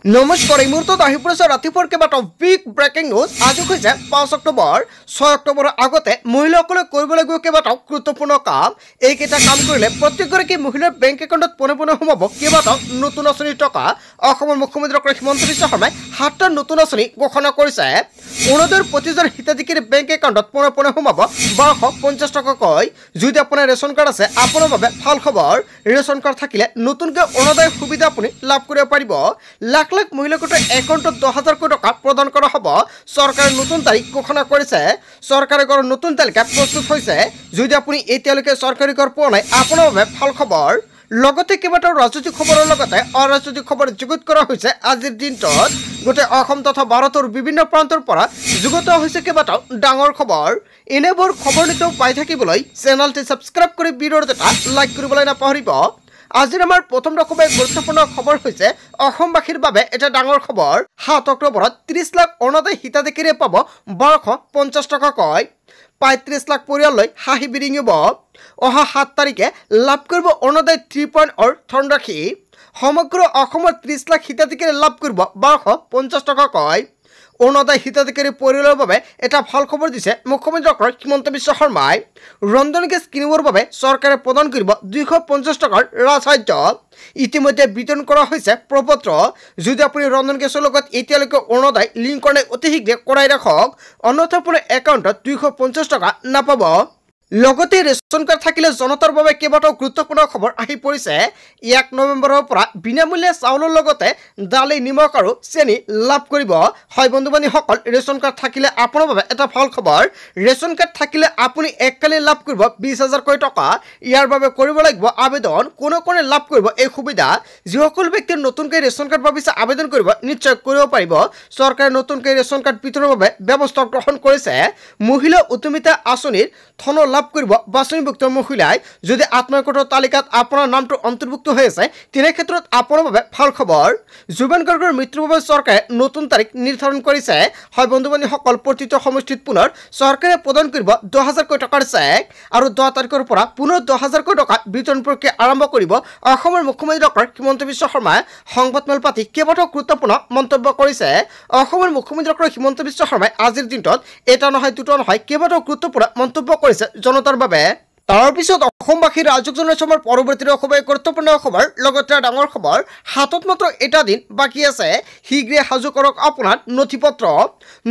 নমস্কাৰ এই মুহূৰ্তত আহি পৰিছে ৰাতিপুৱাৰ কেইবাটাও বিগ ব্ৰেকিং নিউজ। আজি হৈছে 5 অক্টোবৰ। 6 অক্টোবৰৰ আগতে মহিলাসকলে কৰিবলগীয়া কেইবাটাও গুৰুত্বপূৰ্ণ কাম। এইকেইটা কাম কৰিলে প্ৰত্যেকগৰাকী মহিলাৰ বেংক একাউণ্টত পোনে পোনে সোমাব কেইবাটাও নতুন আঁচনিৰ টকা। অসমৰ মুখ্যমন্ত্ৰী ডক্টৰ হিমন্ত বিশ্ব শৰ্মাই 7টা নতুন আঁচনি ঘোষণা কৰিছে। অৰুণোদয়ৰ প্ৰতিজন হিতাধিকাৰীৰ বেংক একাউণ্টত পোনে পোনে সোমাব 1250 টকাকৈ। যদি আপোনাৰ ৰেচন কাৰ্ড আছে আপোনাৰ বাবে ভাল খবৰ। ৰেচন কাৰ্ড থাকিলে নতুনকৈ অৰুণোদয়ৰ সুবিধা আপুনি লাভ কৰিব পাৰিব। লাখ লাখ মহিলা গোটৰ একাউণ্টত 10,000 কোটি টকা প্ৰদান কৰা হ'ব। চৰকাৰে নতুন তাৰিখ ঘোষণা কৰিছে। চৰকাৰে কৰা নতুন তালিকা প্ৰস্তুত হৈছে। যদি আপুনি এতিয়ালৈকে চৰকাৰী ঘৰ পোৱা নাই আপোনাৰ বাবে ভাল খবৰ। লগতে কেইবাটাও ৰাজনৈতিক খবৰৰ লগতে অৰাজনৈতিক খবৰ যুগুত কৰা হৈছে। আজিৰ দিনটোত গোটেই অসম তথা ভাৰতৰ বিভিন্ন প্ৰান্তৰ পৰা যুগুত হৈছে কেইবাটাও ডাঙৰ খবৰ। এনেবোৰ খবৰ নিতৌ পাই থাকিবলৈ চেনেলটি ছাবস্ক্ৰাইব কৰি ভিডিঅ'টো এটা লাইক কৰিবলৈ নাপাহৰিব। আজিৰ আমাৰ প্ৰথম খুবেই গুৰুত্বপূৰ্ণ খবৰ হৈছে অসমবাসীৰ বাবে এটা ডাঙৰ খবৰ। 7 অক্টোবৰত 30 লাখ অৰুণোদয় হিতাধিকাৰীয়ে পাব 1250 টকাকৈ। 35 লাখ পৰিয়াললৈ হাঁহি বিৰিঙিব। অহা 7 তাৰিখে লাভ কৰিব অৰুণোদয় 3.0 ধনৰাশি। সমগ্ৰ অসমৰ 30 লাখ হিতাধিকাৰীয়ে লাভ কৰিব 1250 টকাকৈ। অৰুণোদয় হিতাধিকাৰী পৰিয়ালৰ বাবে এটা ভাল খবৰ দিছে মুখ্যমন্ত্ৰী ডক্টৰ হিমন্ত বিশ্ব শৰ্মাই। ৰন্ধন গেছ কিনিবৰ বাবে চৰকাৰে প্ৰদান কৰিব 250 টকাৰ ৰাজসাহায্য। ইতিমধ্যে বিতৰণ কৰা হৈছে প্ৰপত্ৰ। যদি আপুনি ৰন্ধন গেছৰ লগত এতিয়ালৈকে অৰুণোদয় লিংক কৰা নাই অতি শীঘ্ৰে কৰাই ৰাখক, অন্যথা আপোনাৰ একাউণ্টত 250 টকা নাপাব। লগতে ৰেচন কাৰ্ড থাকিলে জনতাৰ বাবে কেইবাটাও গুৰুত্বপূৰ্ণ খবৰ আহি পৰিছে। 1 নৱেম্বৰৰ পৰা বিনামূল্যে চাউলৰ লগতে দালি নিমখ আৰু চেনি লাভ কৰিব। হয় বন্ধু বান্ধৱীসকল, ৰেচন কাৰ্ড থাকিলে আপোনাৰ বাবে এটা ভাল খবৰ। ৰেচন কাৰ্ড থাকিলে আপুনি এককালীন লাভ কৰিব 20,000 টকা। ইয়াৰ বাবে কৰিব লাগিব আবেদন। কোনে কোনে লাভ কৰিব এই সুবিধা? যিসকল ব্যক্তিৰ নতুনকৈ ৰেচন কাৰ্ড ভাবিছে আবেদন কৰিব নিশ্চয় কৰিব পাৰিব। চৰকাৰে নতুনকৈ ৰেচন কাৰ্ড বিতৰণৰ বাবে ব্যৱস্থা গ্ৰহণ কৰিছে। মহিলা উদ্যমিতা আঁচনিৰ ধন লাভ কৰিব বাছনিভুক্ত মহিলাই। যদি আত্মসহায়ক তালিকাত আপোনাৰ নামটো অন্তৰ্ভুক্ত হৈ আছে তেনে ক্ষেত্ৰত আপোনাৰ বাবে ভাল খবৰ। জুবেন গাৰ্গৰ মৃত্যুৰ বাবে চৰকাৰে নতুন তাৰিখ নিৰ্ধাৰণ কৰিছে। হয় বন্ধু বান্ধৱীসকল, প্ৰতিটো সমষ্টিত পুনৰ চৰকাৰে প্ৰদান কৰিব 10,000 টকাৰ চেক আৰু 10 তাৰিখৰ পৰা পুনৰ 10,000 টকা বিতৰণ প্ৰক্ৰিয়া আৰম্ভ কৰিব অসমৰ মুখ্যমন্ত্ৰী ডক্টৰ হিমন্ত বিশ্ব শৰ্মাই। সংবাদমেল পাতি কেইবাটাও গুৰুত্বপূৰ্ণ মন্তব্য কৰিছে অসমৰ মুখ্যমন্ত্ৰী ডক্টৰ হিমন্ত বিশ্ব শৰ্মাই। আজিৰ দিনটোত এটা নহয় দুটা নহয় কেইবাটাও গুৰুত্বপূৰ্ণ মন্তব্য কৰিছে জনতাৰ বাবে। তাৰ পিছত অসমবাসীৰ ৰাজক জনসমৰ পৰৱৰ্তী খুবেই গুৰুত্বপূৰ্ণ খবৰ, লগতে ডাঙৰ খবৰ। হাতত মাত্ৰ এটা দিন বাকী আছে। শীঘ্ৰে সাজু কৰক আপোনাৰ নথি পত্ৰ,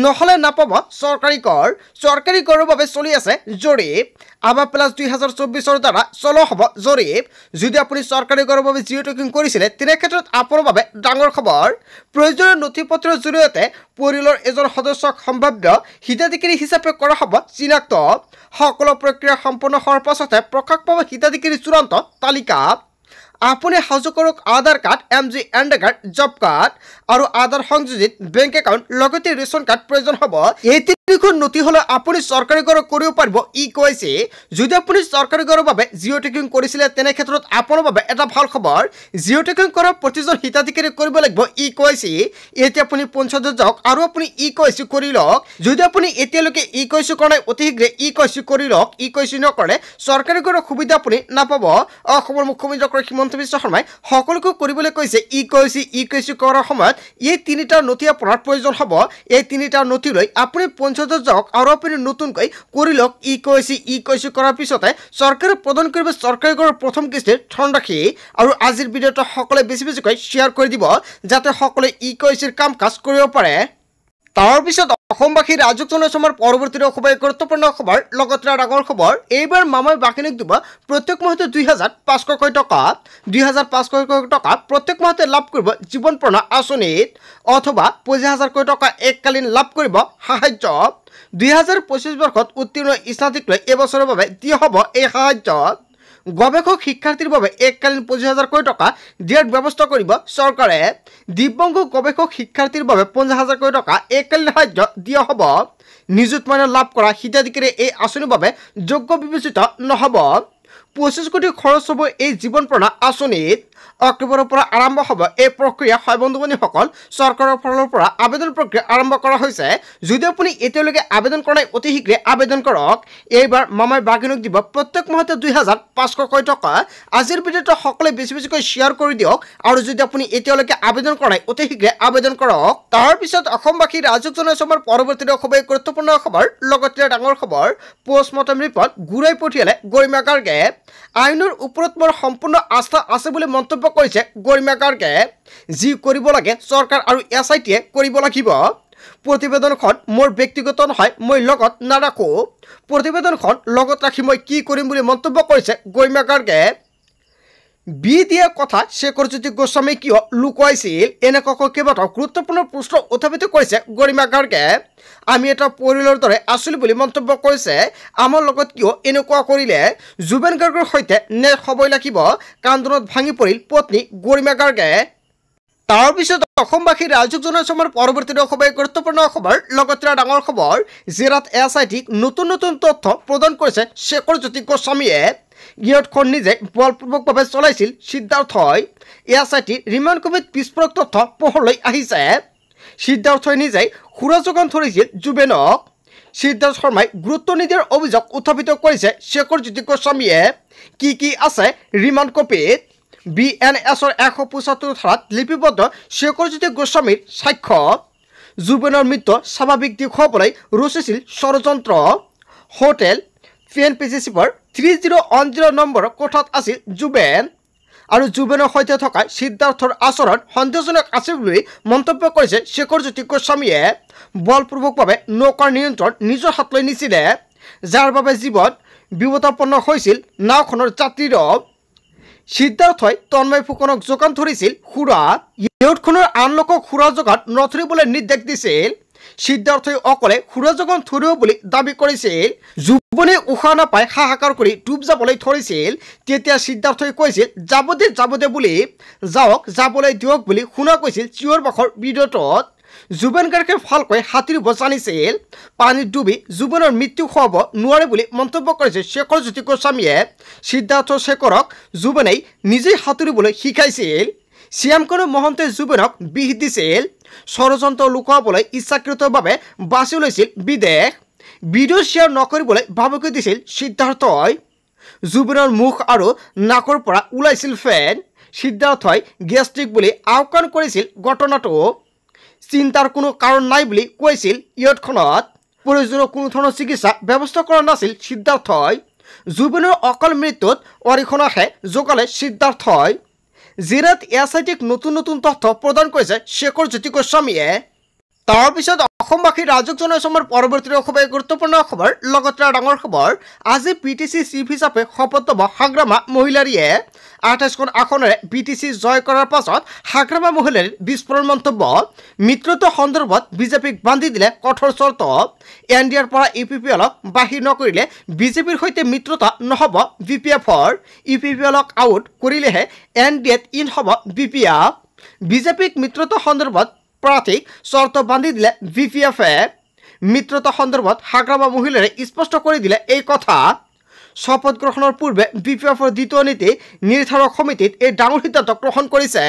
নহ'লে নাপাব চৰকাৰী কৰ। চৰকাৰী কৰৰ বাবে চলি আছে জৰীপ। আবাস প্লাছ 2024ৰ দ্বাৰা চলোৱা হ'ব জৰীপ। যদি আপুনি চৰকাৰী কৰৰ বাবে জিঅ' টেকিং কৰিছিলে তেনে ক্ষেত্ৰত আপোনাৰ বাবে ডাঙৰ খবৰ। প্ৰয়োজনীয় নথি পত্ৰৰ জৰিয়তে পৰিয়ালৰ এজন সদস্যক সম্ভাৱ্য হিতাধিকাৰী হিচাপে কৰা হ'ব চিনাক্ত। সকলো প্ৰক্ৰিয়া সম্পন্ন হোৱাৰ পাছতে প্ৰকাশ পাব হিতাধিকাৰী চূড়ান্ত তালিকা। আপুনি সাজু কৰক Aadhaar card, MG card, job card আৰু আধাৰ সংযোজিত বেংক একাউণ্ট, লগতে ৰেচন কাৰ্ড প্ৰয়োজন হ'ব। এই তিনিখন নথি হ'লে আপুনি চৰকাৰী ঘৰ কৰিব পাৰিব EKYC। যদি আপুনি চৰকাৰী ঘৰৰ বাবে জিঅ' টেকিং কৰিছিলে তেনে ক্ষেত্ৰত আপোনাৰ বাবে এটা ভাল খবৰ। জিঅ' টেকিং কৰা প্ৰতিজন হিতাধিকাৰী কৰিব লাগিব EKYC। এতিয়া আপুনি পঞ্চায়তত যাওক আৰু আপুনি EKYC কৰি লওক। যদি আপুনি এতিয়ালৈকে EKYC কৰা নাই অতি শীঘ্ৰে EKYC কৰি লওক। EKYC নকৰিলে চৰকাৰী ঘৰৰ সুবিধা আপুনি নাপাব। অসমৰ মুখ্যমন্ত্ৰী ডক্টৰ হিমন্ত বিশ্ব শৰ্মাই সকলোকে কৰিবলৈ কৈছে EKYC কৰাৰ সময়ত এই 3টা নথি আপোনাৰ প্ৰয়োজন হ'ব। এই 3টা নথি লৈ আপুনি পঞ্চায়তত যাওক আৰু আপুনি নতুনকৈ কৰি লওক EKYC কৰাৰ পিছতে চৰকাৰে প্ৰদান কৰিব চৰকাৰী ঘৰৰ প্ৰথম কিস্তিৰ ধনৰাশি। আৰু আজিৰ ভিডিঅ'টো সকলোৱে বেছি বেছিকৈ শ্বেয়াৰ কৰি দিব যাতে সকলোৱে EKYCৰ কাম কাজ কৰিব পাৰে। তাৰপিছত অসমবাসীৰ ৰাজক জনসমৰ পৰৱৰ্তী খুবেই গুৰুত্বপূৰ্ণ খবৰ, লগতে ডাঙৰ খবৰ। এইবাৰ মামাই বাকিনীক দিব প্ৰত্যেক মাহতে 2,500 টকা। 2,500 টকা প্ৰত্যেক মাহতে লাভ কৰিব জীৱন প্ৰেৰণা আঁচনিত, অথবা 50,000 টকা এককালীন লাভ কৰিব সাহায্য। 2025 বৰ্ষত উত্তীৰ্ণ স্নাতক লৈ এবছৰৰ বাবে দিয়া হ'ব এই সাহায্য। গৱেষক শিক্ষাৰ্থীৰ বাবে এককালীন 25,000 টকা দিয়াৰ ব্যৱস্থা কৰিব চৰকাৰে। দিব্যাংগ গৱেষক শিক্ষাৰ্থীৰ বাবে 50,000 টকা এককালীন সাহায্য দিয়া হ'ব। নিযুত মাইনা লাভ কৰা হিতাধিকাৰী এই আঁচনিৰ বাবে যোগ্য বিবেচিত নহ'ব। 25 কোটি খৰচ হ'ব এই জীৱন প্ৰেৰণা আঁচনিত অক্টোবৰৰ পৰা আৰম্ভ হ'ব এই প্ৰক্ৰিয়া হয় বন্ধু-বান্ধৱীসকল চৰকাৰৰ ফালৰ পৰা আবেদন প্ৰক্ৰিয়া আৰম্ভ কৰা হৈছে যদি আপুনি এতিয়ালৈকে আবেদন কৰা নাই অতি শীঘ্ৰে আবেদন কৰক এইবাৰ মামাই বাগিনক দিব প্ৰত্যেক মাহতে 2500 টকা আজিৰ ভিডিঅ'টো সকলোৱে বেছি শ্বেয়াৰ কৰি দিয়ক আৰু যদি আপুনি এতিয়ালৈকে আবেদন কৰা নাই অতি শীঘ্ৰে আবেদন কৰক তাৰ পিছত অসমবাসী ৰাজক জনসভাৰ পৰৱৰ্তী খুবেই গুৰুত্বপূৰ্ণ খবৰ লগতে ডাঙৰ খবৰ পোষ্টমৰ্টম ৰিপৰ্ট ঘূৰাই পঠিয়ালে গৰিমা গাৰ্গে আইনৰ ওপৰত মোৰ সম্পূৰ্ণ আস্থা আছে বুলি মন্তব্য কৰিছে গৰিমা গাৰ্গে যি কৰিব লাগে চৰকাৰ আৰু এছআইটিয়ে কৰিব লাগিব প্ৰতিবেদনখন মোৰ ব্যক্তিগত নহয় মই লগত নাৰাখো প্ৰতিবেদনখন লগত ৰাখি মই কি কৰিম বুলি মন্তব্য কৰিছে গৰিমা গাৰ্গে বি দিয়া কথা শেখৰজ্যোতি গোস্বামী কিয় লুকুৱাইছিল এনেকুৱাকৈ কেইবাটাও গুৰুত্বপূৰ্ণ প্ৰশ্ন উত্থাপিত কৰিছে গৰিমা গাৰ্গে আমি এটা পৰিয়ালৰ দৰে আছিলোঁ বুলি মন্তব্য কৰিছে আমাৰ লগত কিয় এনেকুৱা কৰিলে জুবেন গাৰ্গৰ সৈতে ন্যায় হ'বই লাগিব কান্দোনত ভাঙি পৰিল পত্নী গৰিমা গাৰ্গে তাৰ পিছত অসমবাসী ৰাজক জনসভাৰ পৰৱৰ্তী খুবেই গুৰুত্বপূৰ্ণ খবৰ লগতে ডাঙৰ খবৰ জিৰাত এছআইটিক নতুন তথ্য প্ৰদান কৰিছে শেখৰজ্যোতি গোস্বামীয়ে গিয়তখন নিজে বলপূৰ্বকভাৱে চলাইছিল সিদ্ধাৰ্থই এছআইটিৰ ৰিমাণ্ড কমিটিত বিস্ফোৰক তথ্য পোহৰলৈ আহিছে সিদ্ধাৰ্থই নিজেই সুৰা যোগান ধৰিছিল জুবেনক সিদ্ধাৰ্থ শৰ্মাই গুৰুত্ব নিদিয়াৰ অভিযোগ উত্থাপিত কৰিছে শেখৰজ্যোতি গোস্বামীয়ে কি আছে ৰিমাণ্ড কপিত BNSৰ 175 ধাৰাত লিপিবদ্ধ শেখৰজ্যোতি গোস্বামীৰ সাক্ষ্য জুবেনৰ মৃত্যু স্বাভাৱিক দিশ হ'বলৈ ৰচিছিল ষড়যন্ত্ৰ হোটেল PNPCৰ 3010 নম্বৰ কোঠাত আছিল জুবেন আৰু জুবেনৰ সৈতে থকা সিদ্ধাৰ্থৰ আচৰণ সন্দেহজনক আছিল বুলি মন্তব্য কৰিছে শেখৰজ্যোতি গোস্বামীয়ে বলপূৰ্বকভাৱে নৌকাৰ নিয়ন্ত্ৰণ নিজৰ হাতলৈ নিছিলে যাৰ বাবে জীৱন বিপদাপন্ন হৈছিল নাওখনৰ যাত্ৰীৰ সিদ্ধাৰ্থই তন্ময় ফুকনক যোগান ধৰিছিল সুৰা ইয়তখনৰ আন লোকক সুৰা যোগান নধৰিবলৈ নিৰ্দেশ দিছিল সিদ্ধাৰ্থই অকলে সুৰা যোগান ধৰিব বুলি দাবী কৰিছিল জুবনে উশাহ নাপাই হাহাকাৰ কৰি ডুব যাবলৈ ধৰিছিল তেতিয়া সিদ্ধাৰ্থই কৈছিল যাব দে বুলি যাওক যাবলৈ দিয়ক বুলি শুনা কৈছিল চিঞৰ বাখৰ ভিডিঅ'টোত জুবেন গাৰ্গে ভালকৈ সাঁতুৰিব জানিছিল পানীত ডুবি জুবেনৰ মৃত্যু হ'ব নোৱাৰে বুলি মন্তব্য কৰিছে শেখৰজ্যোতি গোস্বামীয়ে সিদ্ধাৰ্থ শেখৰক জুবেনেই নিজেই সাঁতুৰিবলৈ শিকাইছিল শ্যামকণু মহন্তই জুবেনক বিষ দিছিল ষড়যন্ত্ৰ লুকুৱাবলৈ ইচ্ছাকৃতভাৱে বাছি লৈছিল বিদেশ ভিডিঅ' শ্বেয়াৰ নকৰিবলৈ ভাবুকি দিছিল সিদ্ধাৰ্থই জুবেনৰ মুখ আৰু নাকৰ পৰা ওলাইছিল ফেন সিদ্ধাৰ্থই গেষ্ট্ৰিক বুলি আওকাণ কৰিছিল ঘটনাটো চিন্তাৰ কোনো কাৰণ নাই বুলি কৈছিল ইয়তখনত প্ৰয়োজনীয় কোনো ধৰণৰ চিকিৎসা ব্যৱস্থা কৰা নাছিল সিদ্ধাৰ্থই জুবেনৰ অকাল মৃত্যুত অৰিহণাহে যোগালে সিদ্ধাৰ্থই জিৰাত এছআইটিক নতুন তথ্য প্ৰদান কৰিছে শেখৰজ্যোতি গোস্বামীয়ে তাৰ পিছত অসমবাসী ৰাজক জনসভাৰ পৰৱৰ্তী খুবেই গুৰুত্বপূৰ্ণ খবৰ লগতে ডাঙৰ খবৰ আজি PTC চিফ হিচাপে শপত ল'ব হাগ্ৰামা মহিলাৰীয়ে 28খন আসনেৰে PTC জয় কৰাৰ পাছত হাগ্ৰামা মহিলাৰীৰ বিস্ফোৰণ মন্তব্য মিত্ৰতা সন্দৰ্ভত বিজেপিক বান্ধি দিলে কঠোৰ চৰ্ত NDAৰ পৰা UPPLক বাহিৰ নকৰিলে বিজেপিৰ সৈতে মিত্ৰতা নহ'ব VPFৰ UPPLক আউট কৰিলেহে NDAত ইন হ'ব BPF বিজেপিক মিত্ৰতা সন্দৰ্ভত প্ৰাৰ্থীক চৰ্ত বান্ধি দিলে VPFে মিত্ৰতা সন্দৰ্ভত হাগ্ৰামা মহিলাৰে স্পষ্ট কৰি দিলে এই কথা শপত গ্ৰহণৰ পূৰ্বে BPFৰ দ্বিতীয় নীতি নিৰ্ধাৰক সমিতিত এই ডাঙৰ সিদ্ধান্ত গ্ৰহণ কৰিছে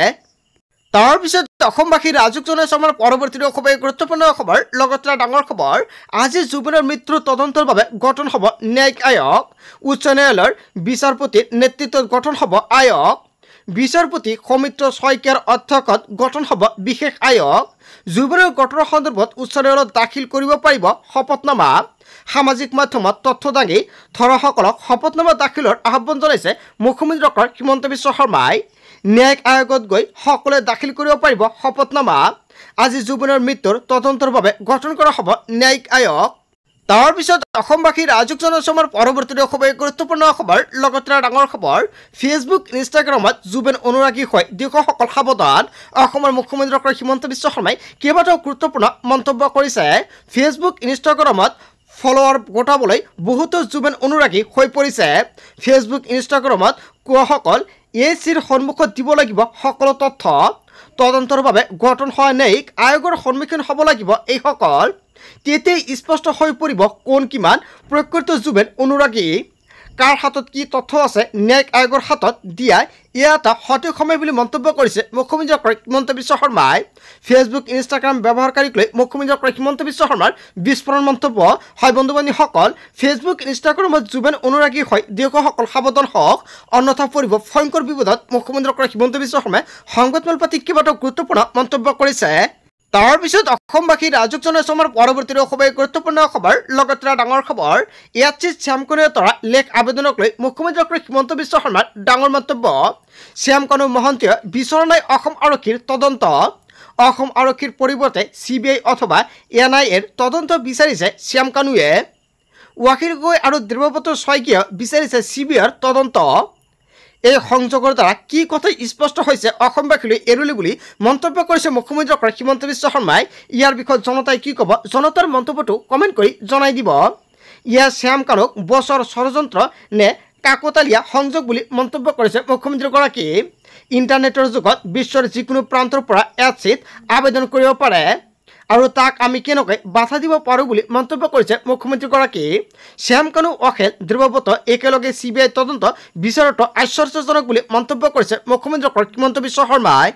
তাৰ পিছত অসমবাসী ৰাজক জনসভাৰ পৰৱৰ্তী খুবেই গুৰুত্বপূৰ্ণ খবৰ লগতে ডাঙৰ খবৰ আজি জুবেনৰ মৃত্যুৰ তদন্তৰ বাবে গঠন হ'ব ন্যায়িক আয়োগ উচ্চ ন্যায়ালয়ৰ বিচাৰপতিৰ নেতৃত্বত গঠন হ'ব আয়োগ বিচাৰপতি সৌমিত্ৰ শইকীয়াৰ অধ্যক্ষত গঠন হ'ব বিশেষ আয়োগ জুবেনৰ ঘটনাৰ সন্দৰ্ভত উচ্চ ন্যায়ালয়ত দাখিল কৰিব পাৰিব শপতনামা সামাজিক মাধ্যমত তথ্য দাঙি ধৰাসকলক শপতনামা দাখিলৰ আহ্বান জনাইছে মুখ্যমন্ত্ৰী ডক্টৰ হিমন্ত বিশ্ব শৰ্মাই ন্যায়িক আয়োগত গৈ সকলোৱে দাখিল কৰিব পাৰিব শপতনামা আজি জুবেনৰ মৃত্যুৰ তদন্তৰ বাবে গঠন কৰা হ'ব ন্যায়িক আয়োগ তাৰ পিছত অসমবাসী ৰাজক জনসভাৰ পৰৱৰ্তী খুবেই গুৰুত্বপূৰ্ণ খবৰ লগতে ডাঙৰ খবৰ ফেচবুক ইনষ্টাগ্ৰামত জুবেন অনুৰাগী হৈ দীৰ্ঘসকল সাৱধান অসমৰ মুখ্যমন্ত্ৰী ডক্টৰ হিমন্ত বিশ্ব শৰ্মাই কেইবাটাও গুৰুত্বপূৰ্ণ মন্তব্য কৰিছে ফেচবুক ইনষ্টাগ্ৰামত ফলোৱাৰ গোটাবলৈ বহুতো জুবেন অনুৰাগী হৈ পৰিছে ফেচবুক ইনষ্টাগ্ৰামত কোৱাসকল ACৰ সন্মুখত দিব লাগিব সকলো তথ্য তদন্তৰ বাবে গঠন হোৱা ন্যায়িক আয়োগৰ সন্মুখীন হ'ব লাগিব এইসকল তেতিয়াই স্পষ্ট হৈ পৰিব কোন কিমান প্ৰকৃত জুবেন অনুৰাগী কাৰ হাতত কি তথ্য আছে ন্যায়িক আয়োগৰ হাতত দিয়া এয়া এটা সঠিক সময় বুলি মন্তব্য কৰিছে মুখ্যমন্ত্ৰী ডক্টৰ হিমন্ত বিশ্ব শৰ্মাই ফেচবুক ইনষ্টাগ্ৰাম ব্যৱহাৰকাৰীক লৈ মুখ্যমন্ত্ৰী ডক্টৰ হিমন্ত বিশ্ব শৰ্মাৰ বিস্ফোৰণ মন্তব্য হয় বন্ধু-বান্ধৱীসকল ফেচবুক ইনষ্টাগ্ৰামত জুবেন অনুৰাগী হয় দৰ্শকসকল সাৱধান হওক অন্যথা পৰিব ভয়ংকৰ বিপদত মুখ্যমন্ত্ৰী ডক্টৰ হিমন্ত বিশ্ব শৰ্মাই সংবাদমেল পাতি কেইবাটাও গুৰুত্বপূৰ্ণ মন্তব্য কৰিছে তাৰ পিছত অসমবাসী ৰাজক জনসমৰ পৰৱৰ্তী খুবেই গুৰুত্বপূৰ্ণ খবৰ লগতে ডাঙৰ খবৰ ইয়াত শ্যামকণুৰ তৰা লেখ আবেদনক লৈ মুখ্যমন্ত্ৰী ডক্টৰ হিমন্ত বিশ্ব শৰ্মাৰ ডাঙৰ মন্তব্য শ্যামকণু মহন্তীয়ে বিচৰা নাই অসম আৰক্ষীৰ তদন্ত অসম আৰক্ষীৰ পৰিৱৰ্তে CBI অথবা NIA তদন্ত বিচাৰিছে শ্যামকণুৱে ৱাকিল গগৈ আৰু দেৱব্ৰত শইকীয়া বিচাৰিছে CBIৰ তদন্ত এই সংযোগৰ দ্বাৰা কি কথা স্পষ্ট হৈছে অসমবাসীলৈ এৰুলি বুলি মন্তব্য কৰিছে মুখ্যমন্ত্ৰী ডক্টৰ হিমন্ত বিশ্ব শৰ্মাই ইয়াৰ বিষয়ত জনতাই কি ক'ব জনতাৰ মন্তব্যটো কমেণ্ট কৰি জনাই দিব ইয়াৰ শ্যামকণুক বছৰ ষড়যন্ত্ৰ নে কাকতালীয়া সংযোগ বুলি মন্তব্য কৰিছে মুখ্যমন্ত্ৰীগৰাকী ইণ্টাৰনেটৰ যুগত বিশ্বৰ যিকোনো প্ৰান্তৰ পৰা এডচিট আবেদন কৰিব পাৰে আৰু তাক আমি কেনেকৈ বাধা দিব পাৰোঁ বুলি মন্তব্য কৰিছে মুখ্যমন্ত্ৰীগৰাকী শ্যামকণু অখেল দেৱব্ৰত একেলগে CBI তদন্ত বিচাৰটো আশ্চৰ্যজনক বুলি মন্তব্য কৰিছে মুখ্যমন্ত্ৰী ডক্টৰ হিমন্ত বিশ্ব শৰ্মাই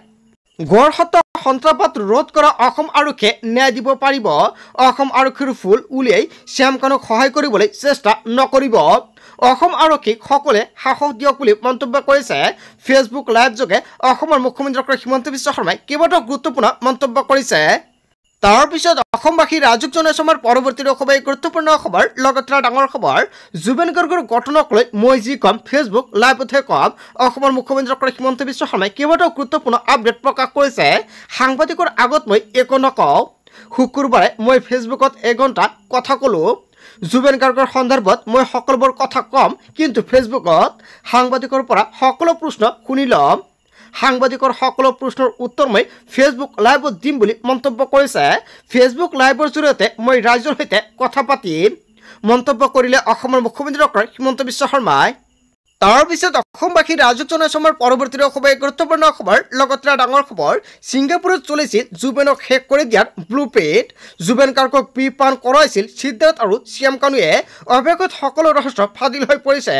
গড় হত্যা সন্ত্ৰাসবাদ ৰোধ কৰা অসম আৰক্ষীয়ে ন্যায় দিব পাৰিব অসম আৰক্ষীৰ ফুল উলিয়াই শ্যামকণুক সহায় কৰিবলৈ চেষ্টা নকৰিব অসম আৰক্ষীক সকলোৱে সাহস দিয়ক বুলি মন্তব্য কৰিছে ফেচবুক লাইভ যোগে অসমৰ মুখ্যমন্ত্ৰী ডক্টৰ হিমন্ত বিশ্ব শৰ্মাই কেইবাটাও গুৰুত্বপূৰ্ণ মন্তব্য কৰিছে তাৰ পিছত অসমবাসী ৰাজক জনসমৰ পৰৱৰ্তী খুবেই গুৰুত্বপূৰ্ণ খবৰ লগতে ডাঙৰ খবৰ জুবেন গাৰ্গৰ ঘটনাক লৈ মই যি কম ফেচবুক লাইভতে কম অসমৰ মুখ্যমন্ত্ৰী ডক্টৰ হিমন্ত বিশ্ব শৰ্মাই কেইবাটাও গুৰুত্বপূৰ্ণ আপডেট প্ৰকাশ কৰিছে সাংবাদিকৰ আগত মই একো নকওঁ শুকুৰবাৰে মই ফেচবুকত এঘণ্টা কথা ক'লোঁ জুবেন গাৰ্গৰ সন্দৰ্ভত মই সকলোবোৰ কথা কম কিন্তু ফেচবুকত সাংবাদিকৰ পৰা সকলো প্ৰশ্ন শুনি ল'ম সাংবাদিকৰ সকলো প্ৰশ্নৰ উত্তৰ মই ফেচবুক লাইভত দিম বুলি মন্তব্য কৰিছে ফেচবুক লাইভৰ জৰিয়তে মই ৰাইজৰ সৈতে কথা পাতিম মন্তব্য কৰিলে অসমৰ মুখ্যমন্ত্ৰী ডক্টৰ হিমন্ত বিশ্ব শৰ্মাই তাৰ পিছত অসমবাসী ৰাজক জনসমৰ পৰৱৰ্তী খুবেই গুৰুত্বপূৰ্ণ খবৰ লগতে ডাঙৰ খবৰ ছিংগাপুৰত চলিছিল জুবেনক শেষ কৰি দিয়াৰ ব্লুপ্ৰিণ্ট জুবেন গাৰ্গক বিপান কৰাইছিল সিদ্ধাৰ্থ আৰু শ্যামকণুৱে অৱশেষত সকলো ৰহস্য ফাদিল হৈ পৰিছে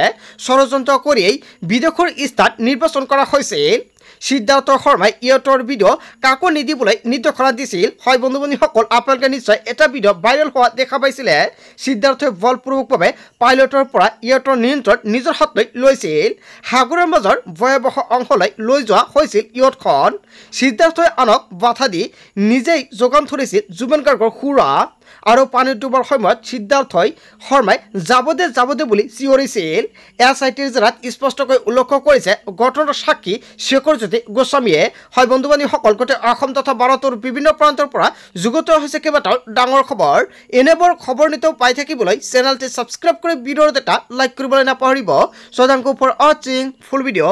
ষড়যন্ত্ৰ কৰিয়েই বিদেশৰ স্থান নিৰ্বাচন কৰা হৈছিল সিদ্ধাৰ্থ শৰ্মাই ইয়তৰ ভিডিঅ' কাকো নিদিবলৈ নিৰ্দেশনা দিছিল হয় বন্ধু-বান্ধৱীসকল আপোনালোকে নিশ্চয় এটা ভিডিঅ' ভাইৰেল হোৱা দেখা পাইছিলে সিদ্ধাৰ্থই বলপূৰ্বকভাৱে পাইলটৰ পৰা ইয়তৰ নিয়ন্ত্ৰণ নিজৰ হাতলৈ লৈছিল সাগৰৰ মাজৰ ভয়াৱহ অংশলৈ লৈ যোৱা হৈছিল ইয়তখন সিদ্ধাৰ্থই আনক বাধা দি নিজেই যোগান ধৰিছিল জুবেন গাৰ্গৰ সুৰা আৰু পানীত ডুবৰ সময়ত সিদ্ধাৰ্থই শৰ্মাই যাব দে বুলি চিঞৰিছিল SITৰ জেৰাত স্পষ্টকৈ উল্লেখ কৰিছে ঘটনাৰ সাক্ষী শেখৰজ্যোতি গোস্বামীয়ে হয় বন্ধু-বান্ধৱীসকল গোটেই অসম তথা ভাৰতৰ বিভিন্ন প্ৰান্তৰ পৰা যুগুত হৈছে কেইবাটাও ডাঙৰ খবৰ এনেবোৰ খবৰ নিতৌ পাই থাকিবলৈ চেনেলটি ছাবস্ক্ৰাইব কৰি ভিডিঅ'ত এটা লাইক কৰিবলৈ নাপাহৰিব। So thank you for watching full video.